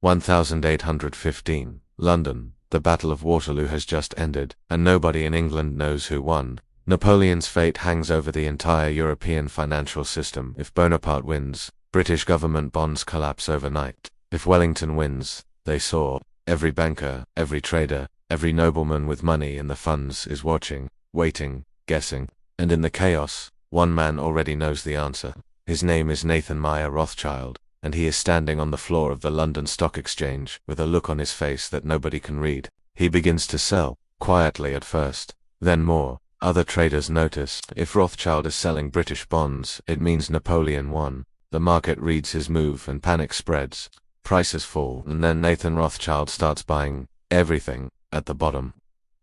1815, London. The Battle of Waterloo has just ended, and nobody in England knows who won. Napoleon's fate hangs over the entire European financial system. If Bonaparte wins, British government bonds collapse overnight. If Wellington wins, they soar. Every banker, every trader, every nobleman with money in the funds is watching, waiting, guessing. And in the chaos, one man already knows the answer. His name is Nathan Meyer Rothschild, and he is standing on the floor of the London Stock Exchange with a look on his face that nobody can read. He begins to sell, quietly at first, then more. Other traders notice. If Rothschild is selling British bonds, it means Napoleon won. The market reads his move and panic spreads. Prices fall, and then Nathan Rothschild starts buying everything at the bottom.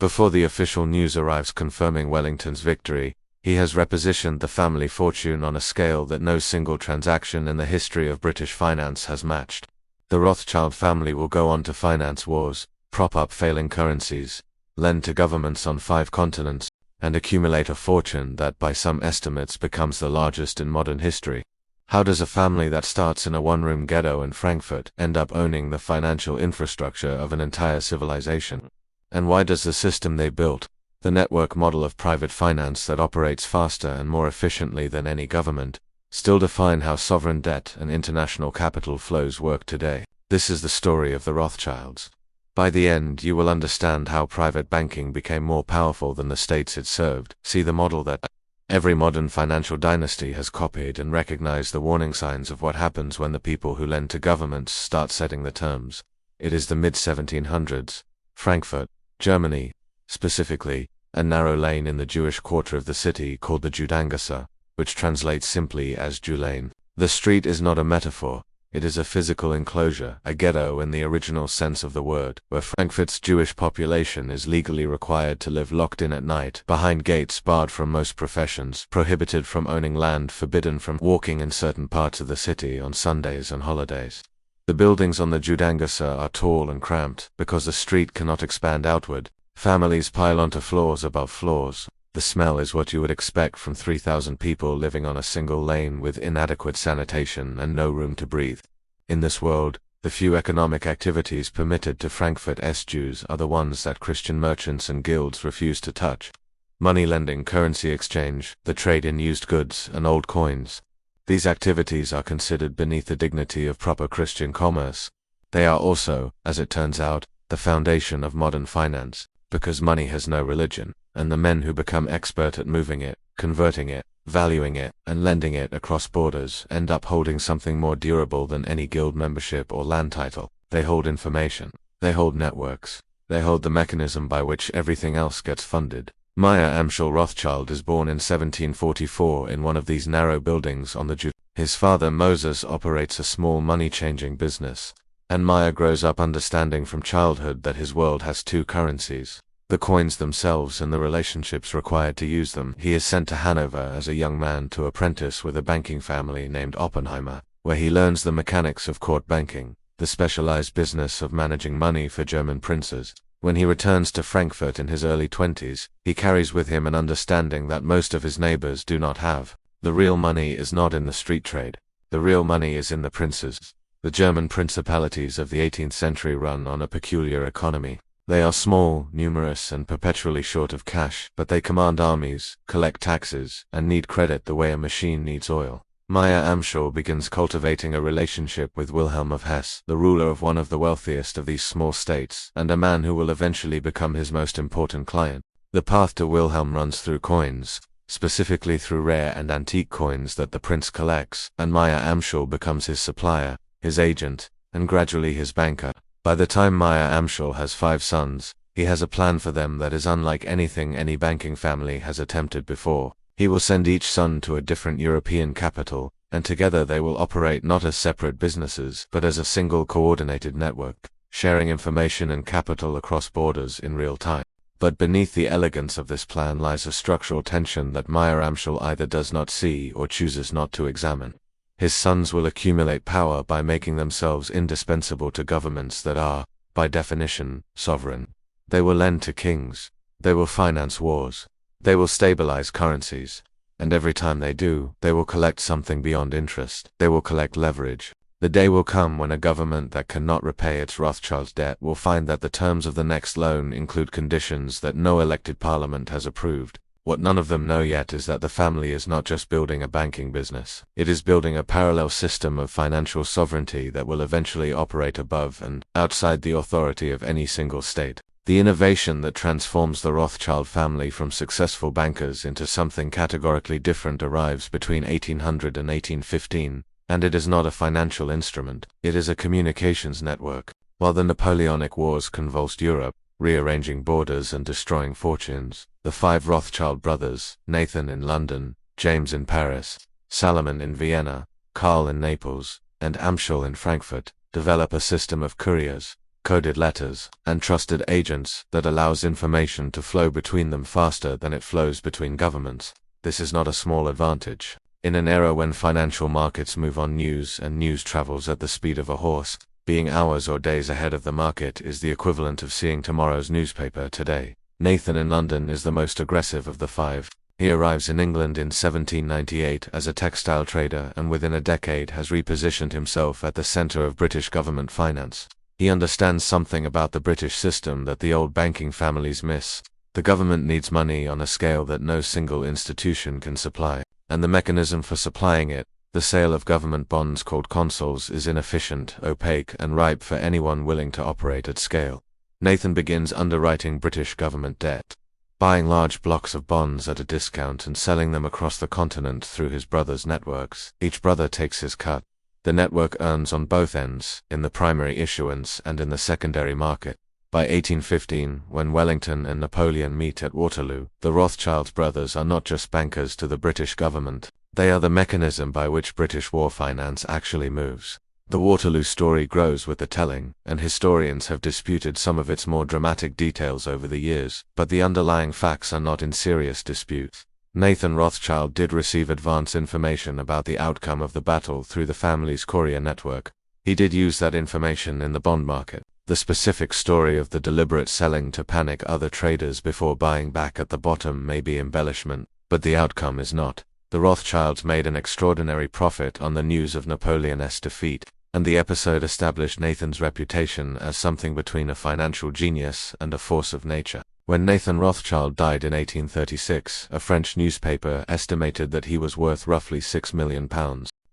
Before the official news arrives confirming Wellington's victory, he has repositioned the family fortune on a scale that no single transaction in the history of British finance has matched. The Rothschild family will go on to finance wars, prop up failing currencies, lend to governments on 5 continents, and accumulate a fortune that by some estimates becomes the largest in modern history. How does a family that starts in a one-room ghetto in Frankfurt end up owning the financial infrastructure of an entire civilization? And why does the system they built, the network model of private finance that operates faster and more efficiently than any government, still define how sovereign debt and international capital flows work today? This is the story of the Rothschilds. By the end, you will understand how private banking became more powerful than the states it served. See the model that every modern financial dynasty has copied, and recognize the warning signs of what happens when the people who lend to governments start setting the terms. It is the mid-1700s, Frankfurt, Germany, specifically, a narrow lane in the Jewish quarter of the city called the Judengasse, which translates simply as Jew Lane. The street is not a metaphor. It is a physical enclosure, a ghetto in the original sense of the word, where Frankfurt's Jewish population is legally required to live locked in at night, behind gates barred from most professions, prohibited from owning land, forbidden from walking in certain parts of the city on Sundays and holidays. The buildings on the Judengasse are tall and cramped, because the street cannot expand outward. Families pile onto floors above floors. The smell is what you would expect from 3,000 people living on a single lane with inadequate sanitation and no room to breathe. In this world, the few economic activities permitted to Frankfurt's Jews are the ones that Christian merchants and guilds refuse to touch. Money lending, currency exchange, the trade in used goods and old coins. These activities are considered beneath the dignity of proper Christian commerce. They are also, as it turns out, the foundation of modern finance, because money has no religion, and the men who become expert at moving it, converting it, valuing it, and lending it across borders end up holding something more durable than any guild membership or land title. They hold information. They hold networks. They hold the mechanism by which everything else gets funded. Meyer Amschel Rothschild is born in 1744 in one of these narrow buildings on the Judengasse. His father Moses operates a small money-changing business, and Meyer grows up understanding from childhood that his world has 2 currencies: the coins themselves and the relationships required to use them. He is sent to Hanover as a young man to apprentice with a banking family named Oppenheimer, where he learns the mechanics of court banking, the specialized business of managing money for German princes. When he returns to Frankfurt in his early 20s, he carries with him an understanding that most of his neighbors do not have. The real money is not in the street trade. The real money is in the princes. The German principalities of the 18th century run on a peculiar economy. They are small, numerous, and perpetually short of cash, but they command armies, collect taxes, and need credit the way a machine needs oil. Meyer Amschel begins cultivating a relationship with Wilhelm of Hesse, the ruler of one of the wealthiest of these small states, and a man who will eventually become his most important client. The path to Wilhelm runs through coins, specifically through rare and antique coins that the prince collects, and Meyer Amschel becomes his supplier, his agent, and gradually his banker. By the time Meyer Amschel has 5 sons, he has a plan for them that is unlike anything any banking family has attempted before. He will send each son to a different European capital, and together they will operate not as separate businesses, but as a single coordinated network, sharing information and capital across borders in real time. But beneath the elegance of this plan lies a structural tension that Meyer Amschel either does not see or chooses not to examine. His sons will accumulate power by making themselves indispensable to governments that are, by definition, sovereign. They will lend to kings. They will finance wars. They will stabilize currencies. And every time they do, they will collect something beyond interest. They will collect leverage. The day will come when a government that cannot repay its Rothschild debt will find that the terms of the next loan include conditions that no elected parliament has approved. What none of them know yet is that the family is not just building a banking business. It is building a parallel system of financial sovereignty that will eventually operate above and outside the authority of any single state. The innovation that transforms the Rothschild family from successful bankers into something categorically different arrives between 1800 and 1815. And it is not a financial instrument, it is a communications network. While the Napoleonic Wars convulsed Europe, rearranging borders and destroying fortunes, the five Rothschild brothers, Nathan in London, James in Paris, Salomon in Vienna, Karl in Naples, and Amschel in Frankfurt, develop a system of couriers, coded letters, and trusted agents that allows information to flow between them faster than it flows between governments. This is not a small advantage. In an era when financial markets move on news and news travels at the speed of a horse, being hours or days ahead of the market is the equivalent of seeing tomorrow's newspaper today. Nathan in London is the most aggressive of the five. He arrives in England in 1798 as a textile trader and within a decade has repositioned himself at the center of British government finance. He understands something about the British system that the old banking families miss. The government needs money on a scale that no single institution can supply. And the mechanism for supplying it, the sale of government bonds called consols, is inefficient, opaque, and ripe for anyone willing to operate at scale. Nathan begins underwriting British government debt, buying large blocks of bonds at a discount and selling them across the continent through his brothers' networks. Each brother takes his cut. The network earns on both ends, in the primary issuance and in the secondary market. By 1815, when Wellington and Napoleon meet at Waterloo, the Rothschild brothers are not just bankers to the British government, they are the mechanism by which British war finance actually moves. The Waterloo story grows with the telling, and historians have disputed some of its more dramatic details over the years, but the underlying facts are not in serious dispute. Nathan Rothschild did receive advance information about the outcome of the battle through the family's courier network. He did use that information in the bond market. The specific story of the deliberate selling to panic other traders before buying back at the bottom may be embellishment, but the outcome is not. The Rothschilds made an extraordinary profit on the news of Napoleon's defeat, and the episode established Nathan's reputation as something between a financial genius and a force of nature. When Nathan Rothschild died in 1836, a French newspaper estimated that he was worth roughly £6 million.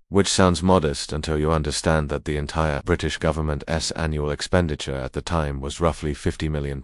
Which sounds modest until you understand that the entire British government's annual expenditure at the time was roughly £50 million.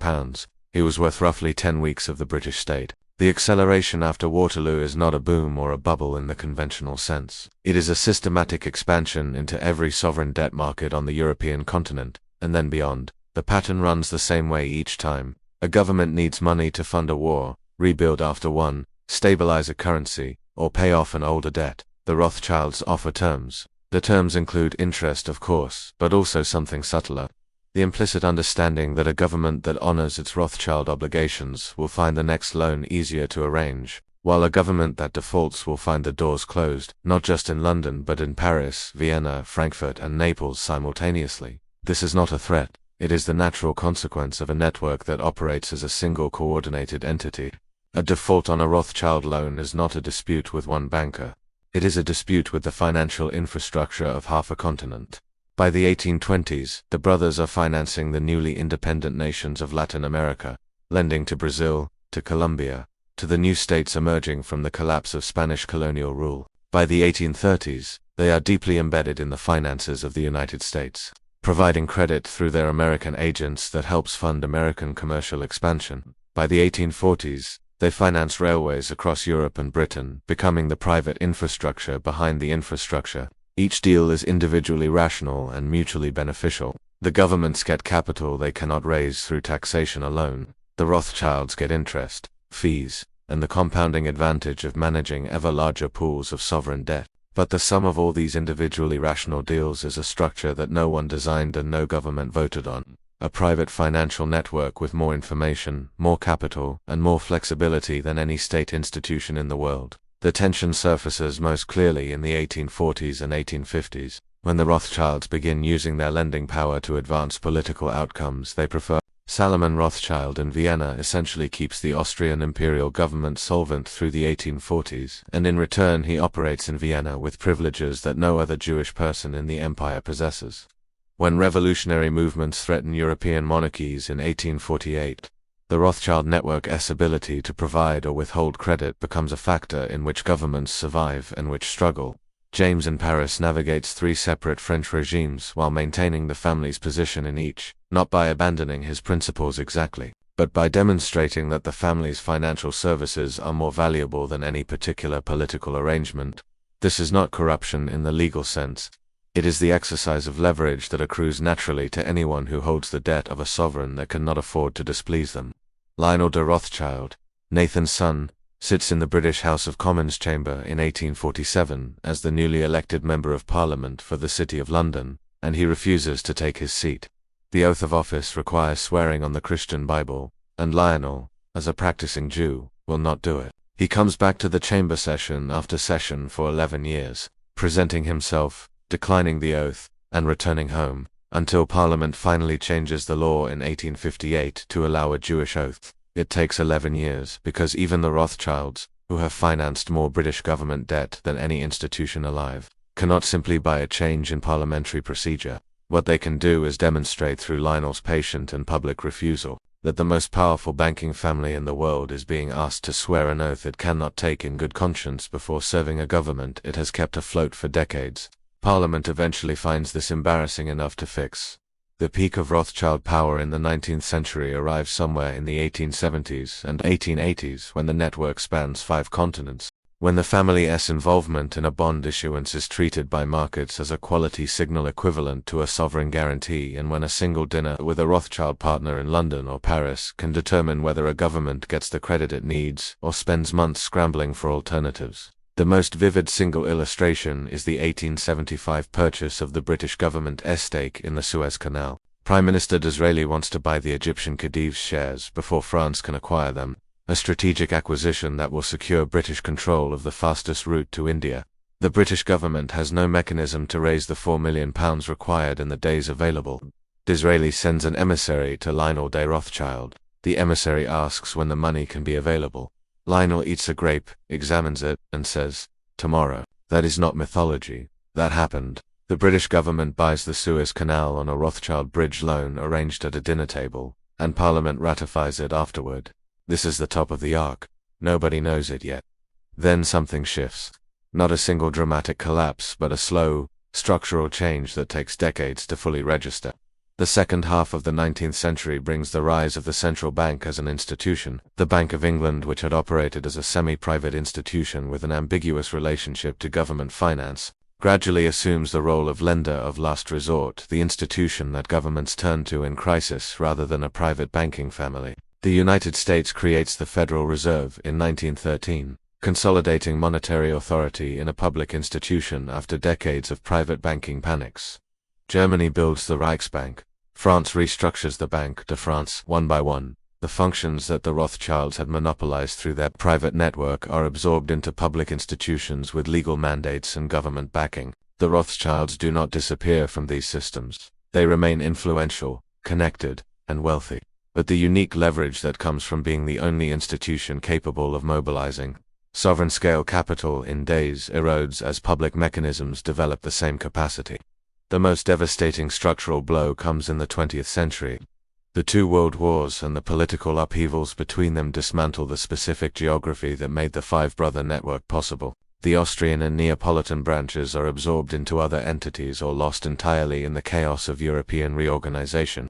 He was worth roughly 10 weeks of the British state. The acceleration after Waterloo is not a boom or a bubble in the conventional sense. It is a systematic expansion into every sovereign debt market on the European continent, and then beyond. The pattern runs the same way each time. A government needs money to fund a war, rebuild after one, stabilize a currency, or pay off an older debt. The Rothschilds offer terms. The terms include interest, of course, but also something subtler. The implicit understanding that a government that honors its Rothschild obligations will find the next loan easier to arrange, while a government that defaults will find the doors closed, not just in London but in Paris, Vienna, Frankfurt, and Naples simultaneously. This is not a threat. It is the natural consequence of a network that operates as a single coordinated entity. A default on a Rothschild loan is not a dispute with one banker. It is a dispute with the financial infrastructure of half a continent. By the 1820s, the brothers are financing the newly independent nations of Latin America, lending to Brazil, to Colombia, to the new states emerging from the collapse of Spanish colonial rule. By the 1830s, they are deeply embedded in the finances of the United States, providing credit through their American agents that helps fund American commercial expansion. By the 1840s, they finance railways across Europe and Britain, becoming the private infrastructure behind the infrastructure. Each deal is individually rational and mutually beneficial. The governments get capital they cannot raise through taxation alone. The Rothschilds get interest, fees, and the compounding advantage of managing ever larger pools of sovereign debt. But the sum of all these individually rational deals is a structure that no one designed and no government voted on. A private financial network with more information, more capital, and more flexibility than any state institution in the world. The tension surfaces most clearly in the 1840s and 1850s, when the Rothschilds begin using their lending power to advance political outcomes they prefer. Salomon Rothschild in Vienna essentially keeps the Austrian imperial government solvent through the 1840s, and in return he operates in Vienna with privileges that no other Jewish person in the empire possesses. When revolutionary movements threaten European monarchies in 1848, the Rothschild network's ability to provide or withhold credit becomes a factor in which governments survive and which struggle. James in Paris navigates 3 separate French regimes while maintaining the family's position in each, not by abandoning his principles exactly, but by demonstrating that the family's financial services are more valuable than any particular political arrangement. This is not corruption in the legal sense. It is the exercise of leverage that accrues naturally to anyone who holds the debt of a sovereign that cannot afford to displease them. Lionel de Rothschild, Nathan's son, sits in the British House of Commons chamber in 1847 as the newly elected Member of Parliament for the City of London, and he refuses to take his seat. The oath of office requires swearing on the Christian Bible, and Lionel, as a practicing Jew, will not do it. He comes back to the chamber session after session for 11 years, presenting himself, declining the oath, and returning home, until Parliament finally changes the law in 1858 to allow a Jewish oath. It takes 11 years because even the Rothschilds, who have financed more British government debt than any institution alive, cannot simply buy a change in parliamentary procedure. What they can do is demonstrate through Lionel's patient and public refusal that the most powerful banking family in the world is being asked to swear an oath it cannot take in good conscience before serving a government it has kept afloat for decades. Parliament eventually finds this embarrassing enough to fix. The peak of Rothschild power in the 19th century arrives somewhere in the 1870s and 1880s when the network spans 5 continents, when the family's involvement in a bond issuance is treated by markets as a quality signal equivalent to a sovereign guarantee, and when a single dinner with a Rothschild partner in London or Paris can determine whether a government gets the credit it needs or spends months scrambling for alternatives. The most vivid single illustration is the 1875 purchase of the British government's stake in the Suez Canal. Prime Minister Disraeli wants to buy the Egyptian Khedive's shares before France can acquire them, a strategic acquisition that will secure British control of the fastest route to India. The British government has no mechanism to raise the £4 million required in the days available. Disraeli sends an emissary to Lionel de Rothschild. The emissary asks when the money can be available. Lionel eats a grape, examines it, and says, "Tomorrow." That is not mythology. That happened. The British government buys the Suez Canal on a Rothschild bridge loan arranged at a dinner table, and Parliament ratifies it afterward. This is the top of the arc. Nobody knows it yet. Then something shifts. Not a single dramatic collapse, but a slow, structural change that takes decades to fully register. The second half of the 19th century brings the rise of the central bank as an institution. The Bank of England, which had operated as a semi-private institution with an ambiguous relationship to government finance, gradually assumes the role of lender of last resort, the institution that governments turn to in crisis rather than a private banking family. The United States creates the Federal Reserve in 1913, consolidating monetary authority in a public institution after decades of private banking panics. Germany builds the Reichsbank. France restructures the Banque de France one by one. The functions that the Rothschilds had monopolized through their private network are absorbed into public institutions with legal mandates and government backing. The Rothschilds do not disappear from these systems. They remain influential, connected, and wealthy. But the unique leverage that comes from being the only institution capable of mobilizing sovereign-scale capital in days erodes as public mechanisms develop the same capacity. The most devastating structural blow comes in the 20th century. The 2 world wars and the political upheavals between them dismantle the specific geography that made the five-brother network possible. The Austrian and Neapolitan branches are absorbed into other entities or lost entirely in the chaos of European reorganization.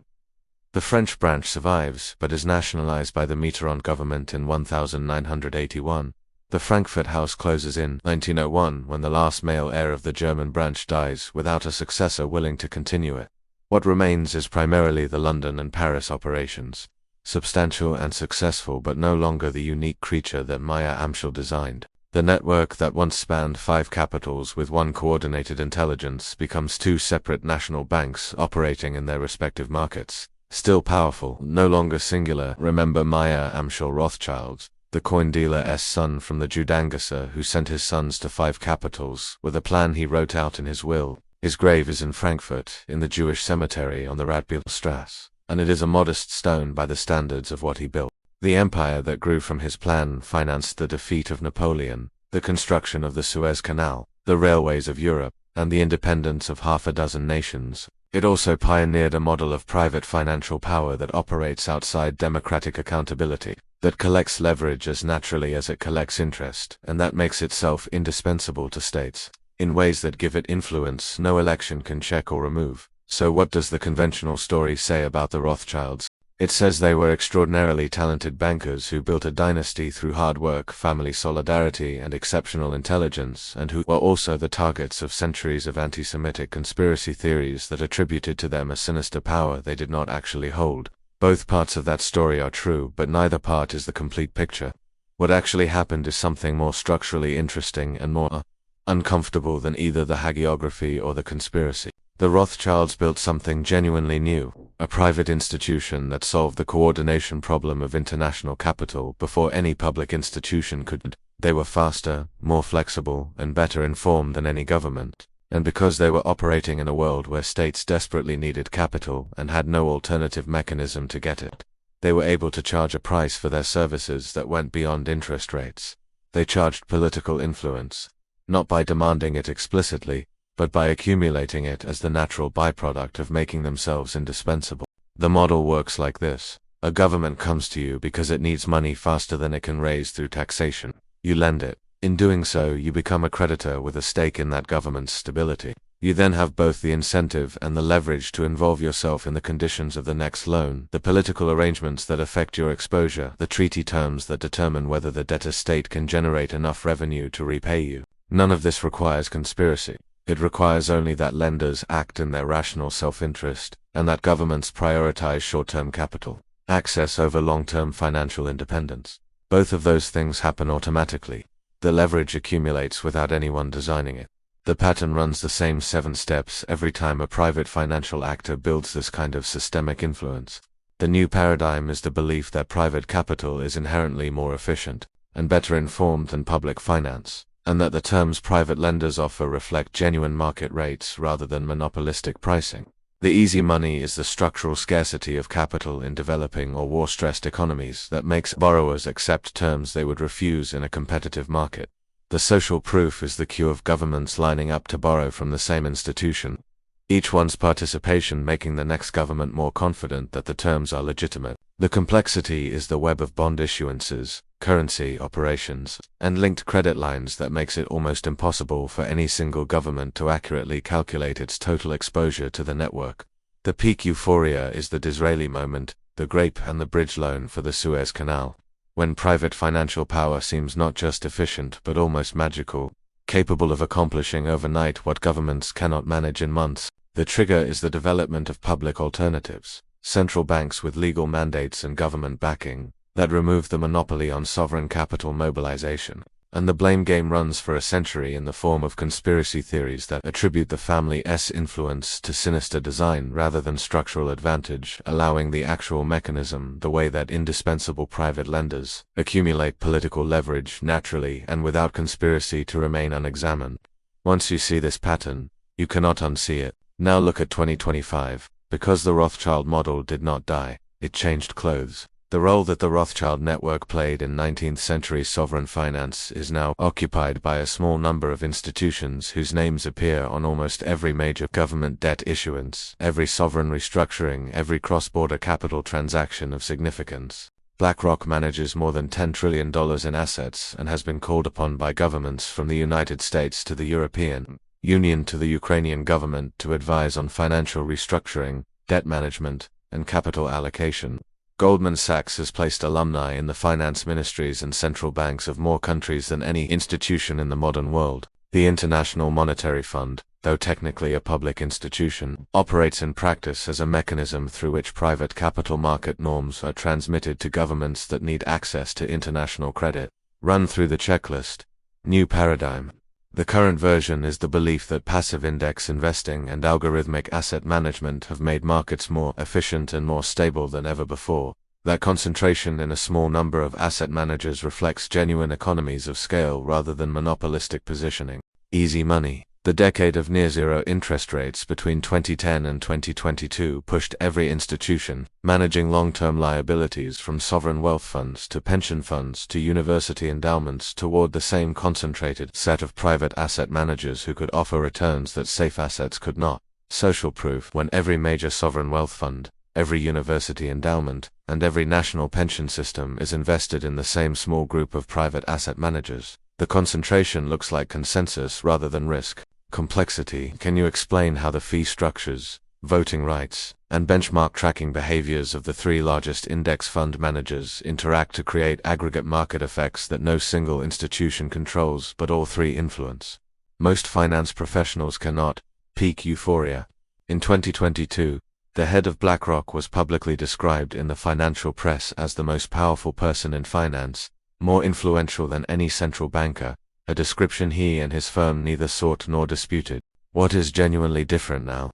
The French branch survives, but is nationalized by the Mitterrand government in 1981. The Frankfurt House closes in 1901 when the last male heir of the German branch dies without a successor willing to continue it. What remains is primarily the London and Paris operations, substantial and successful but no longer the unique creature that Maya Anschaull designed. The network that once spanned 5 capitals with one coordinated intelligence becomes 2 separate national banks operating in their respective markets. Still powerful, no longer singular. Remember Maya Anschaull Rothschild, the coin dealer's son from the Judengasse who sent his sons to 5 capitals with a plan he wrote out in his will. His grave is in Frankfurt, in the Jewish cemetery on the Radbielstrasse. and it is a modest stone by the standards of what he built. The empire that grew from his plan financed the defeat of Napoleon, the construction of the Suez Canal, the railways of Europe, and the independence of half a dozen nations. It also pioneered a model of private financial power that operates outside democratic accountability, that collects leverage as naturally as it collects interest, and that makes itself indispensable to states, in ways that give it influence no election can check or remove. So what does the conventional story say about the Rothschilds? It says they were extraordinarily talented bankers who built a dynasty through hard work, family solidarity, and exceptional intelligence, and who were also the targets of centuries of anti-Semitic conspiracy theories that attributed to them a sinister power they did not actually hold. Both parts of that story are true, but neither part is the complete picture. What actually happened is something more structurally interesting and more uncomfortable than either the hagiography or the conspiracy. The Rothschilds built something genuinely new, a private institution that solved the coordination problem of international capital before any public institution could. They were faster, more flexible, and better informed than any government. And because they were operating in a world where states desperately needed capital and had no alternative mechanism to get it, they were able to charge a price for their services that went beyond interest rates. They charged political influence, not by demanding it explicitly, but by accumulating it as the natural byproduct of making themselves indispensable. The model works like this. A government comes to you because it needs money faster than it can raise through taxation. You lend it. In doing so, you become a creditor with a stake in that government's stability. You then have both the incentive and the leverage to involve yourself in the conditions of the next loan, the political arrangements that affect your exposure, the treaty terms that determine whether the debtor state can generate enough revenue to repay you. None of this requires conspiracy. It requires only that lenders act in their rational self-interest, and that governments prioritize short-term capital access over long-term financial independence. Both of those things happen automatically. The leverage accumulates without anyone designing it. The pattern runs the same 7 steps every time a private financial actor builds this kind of systemic influence. The new paradigm is the belief that private capital is inherently more efficient and better informed than public finance, and that the terms private lenders offer reflect genuine market rates rather than monopolistic pricing. The easy money is the structural scarcity of capital in developing or war-stressed economies that makes borrowers accept terms they would refuse in a competitive market. The social proof is the queue of governments lining up to borrow from the same institution, each one's participation making the next government more confident that the terms are legitimate. The complexity is the web of bond issuances, currency operations, and linked credit lines that makes it almost impossible for any single government to accurately calculate its total exposure to the network. The peak euphoria is the Disraeli moment, the grape and the bridge loan for the Suez Canal, when private financial power seems not just efficient but almost magical, capable of accomplishing overnight what governments cannot manage in months. The trigger is the development of public alternatives, central banks with legal mandates and government backing, that remove the monopoly on sovereign capital mobilization. And the blame game runs for a century in the form of conspiracy theories that attribute the family's influence to sinister design rather than structural advantage, allowing the actual mechanism, the way that indispensable private lenders accumulate political leverage naturally and without conspiracy, to remain unexamined. Once you see this pattern, you cannot unsee it. Now look at 2025. Because the Rothschild model did not die, it changed clothes. The role that the Rothschild network played in 19th century sovereign finance is now occupied by a small number of institutions whose names appear on almost every major government debt issuance, every sovereign restructuring, every cross-border capital transaction of significance. BlackRock manages more than $10 trillion in assets and has been called upon by governments from the United States to the European Union to the Ukrainian government to advise on financial restructuring, debt management, and capital allocation. Goldman Sachs has placed alumni in the finance ministries and central banks of more countries than any institution in the modern world. The International Monetary Fund, though technically a public institution, operates in practice as a mechanism through which private capital market norms are transmitted to governments that need access to international credit. Run through the checklist. New paradigm. The current version is the belief that passive index investing and algorithmic asset management have made markets more efficient and more stable than ever before. That concentration in a small number of asset managers reflects genuine economies of scale rather than monopolistic positioning. Easy money. The decade of near-zero interest rates between 2010 and 2022 pushed every institution managing long-term liabilities from sovereign wealth funds to pension funds to university endowments toward the same concentrated set of private asset managers who could offer returns that safe assets could not. Social proof: when every major sovereign wealth fund, every university endowment, and every national pension system is invested in the same small group of private asset managers, the concentration looks like consensus rather than risk. Complexity: can you explain how the fee structures, voting rights, and benchmark tracking behaviors of the three largest index fund managers interact to create aggregate market effects that no single institution controls but all three influence? Most finance professionals cannot. Peak euphoria. In 2022, the head of BlackRock was publicly described in the financial press as the most powerful person in finance, more influential than any central banker, a description he and his firm neither sought nor disputed. What is genuinely different now?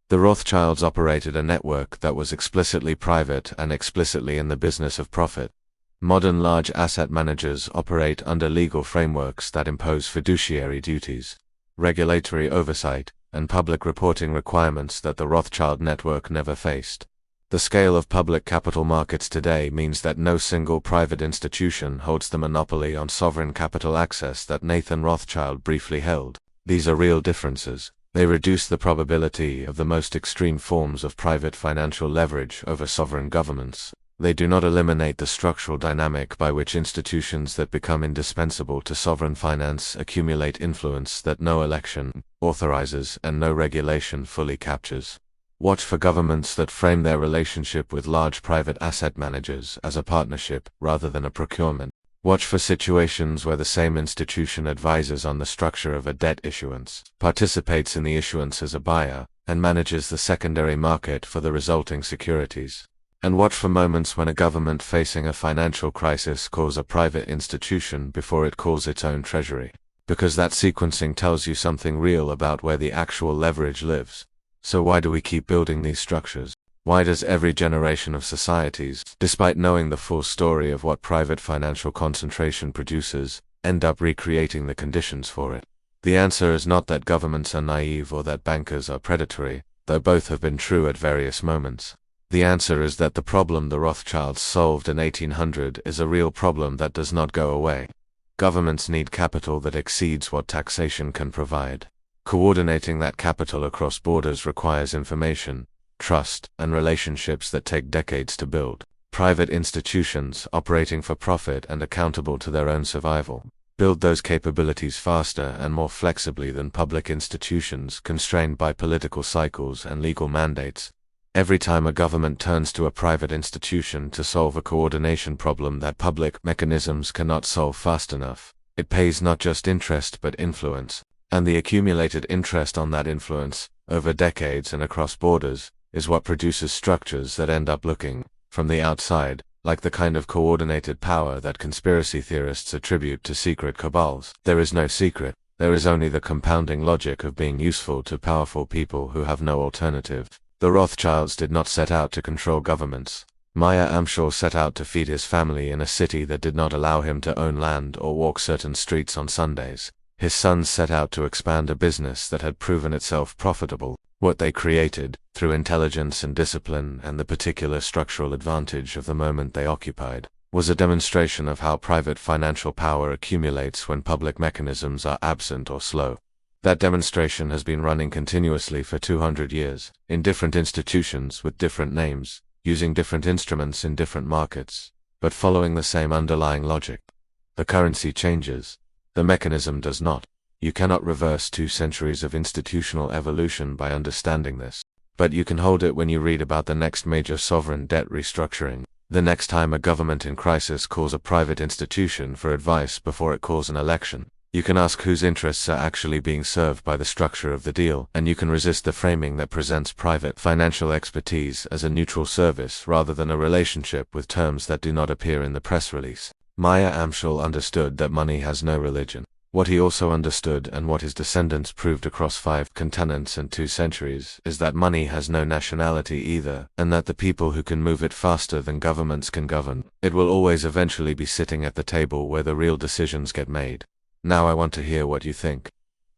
The Rothschilds operated a network that was explicitly private and explicitly in the business of profit. Modern large asset managers operate under legal frameworks that impose fiduciary duties, regulatory oversight, and public reporting requirements that the Rothschild network never faced. The scale of public capital markets today means that no single private institution holds the monopoly on sovereign capital access that Nathan Rothschild briefly held. These are real differences. They reduce the probability of the most extreme forms of private financial leverage over sovereign governments. They do not eliminate the structural dynamic by which institutions that become indispensable to sovereign finance accumulate influence that no election authorizes and no regulation fully captures. Watch for governments that frame their relationship with large private asset managers as a partnership rather than a procurement. Watch for situations where the same institution advises on the structure of a debt issuance, participates in the issuance as a buyer, and manages the secondary market for the resulting securities. And watch for moments when a government facing a financial crisis calls a private institution before it calls its own treasury. Because that sequencing tells you something real about where the actual leverage lives. So why do we keep building these structures? Why does every generation of societies, despite knowing the full story of what private financial concentration produces, end up recreating the conditions for it? The answer is not that governments are naive or that bankers are predatory, though both have been true at various moments. The answer is that the problem the Rothschilds solved in 1800 is a real problem that does not go away. Governments need capital that exceeds what taxation can provide. Coordinating that capital across borders requires information, trust, and relationships that take decades to build. Private institutions, operating for profit and accountable to their own survival, build those capabilities faster and more flexibly than public institutions constrained by political cycles and legal mandates. Every time a government turns to a private institution to solve a coordination problem that public mechanisms cannot solve fast enough, it pays not just interest but influence. And the accumulated interest on that influence, over decades and across borders, is what produces structures that end up looking, from the outside, like the kind of coordinated power that conspiracy theorists attribute to secret cabals. There is no secret. There is only the compounding logic of being useful to powerful people who have no alternative. The Rothschilds did not set out to control governments. Maya Amschel set out to feed his family in a city that did not allow him to own land or walk certain streets on Sundays. His sons set out to expand a business that had proven itself profitable. What they created, through intelligence and discipline and the particular structural advantage of the moment they occupied, was a demonstration of how private financial power accumulates when public mechanisms are absent or slow. That demonstration has been running continuously for 200 years, in different institutions with different names, using different instruments in different markets, but following the same underlying logic. The currency changes. The mechanism does not. You cannot reverse 2 centuries of institutional evolution by understanding this. But you can hold it when you read about the next major sovereign debt restructuring, the next time a government in crisis calls a private institution for advice before it calls an election. You can ask whose interests are actually being served by the structure of the deal, and you can resist the framing that presents private financial expertise as a neutral service rather than a relationship with terms that do not appear in the press release. Maya Amschel understood that money has no religion. What he also understood, and what his descendants proved across 5 continents and 2 centuries, is that money has no nationality either, and that the people who can move it faster than governments can govern it will always eventually be sitting at the table where the real decisions get made. Now I want to hear what you think.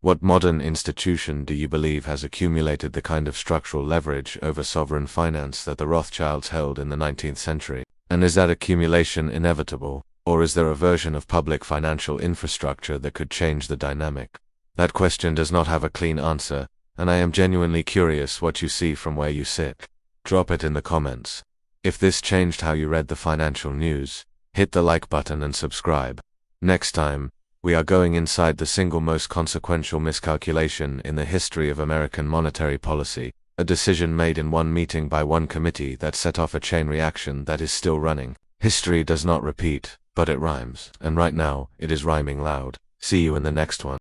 What modern institution do you believe has accumulated the kind of structural leverage over sovereign finance that the Rothschilds held in the 19th century? And is that accumulation inevitable, or is there a version of public financial infrastructure that could change the dynamic? That question does not have a clean answer, and I am genuinely curious what you see from where you sit. Drop it in the comments. If this changed how you read the financial news, hit the like button and subscribe. Next time, we are going inside the single most consequential miscalculation in the history of American monetary policy, a decision made in one meeting by one committee that set off a chain reaction that is still running. History does not repeat, but it rhymes, and right now, it is rhyming loud. See you in the next one.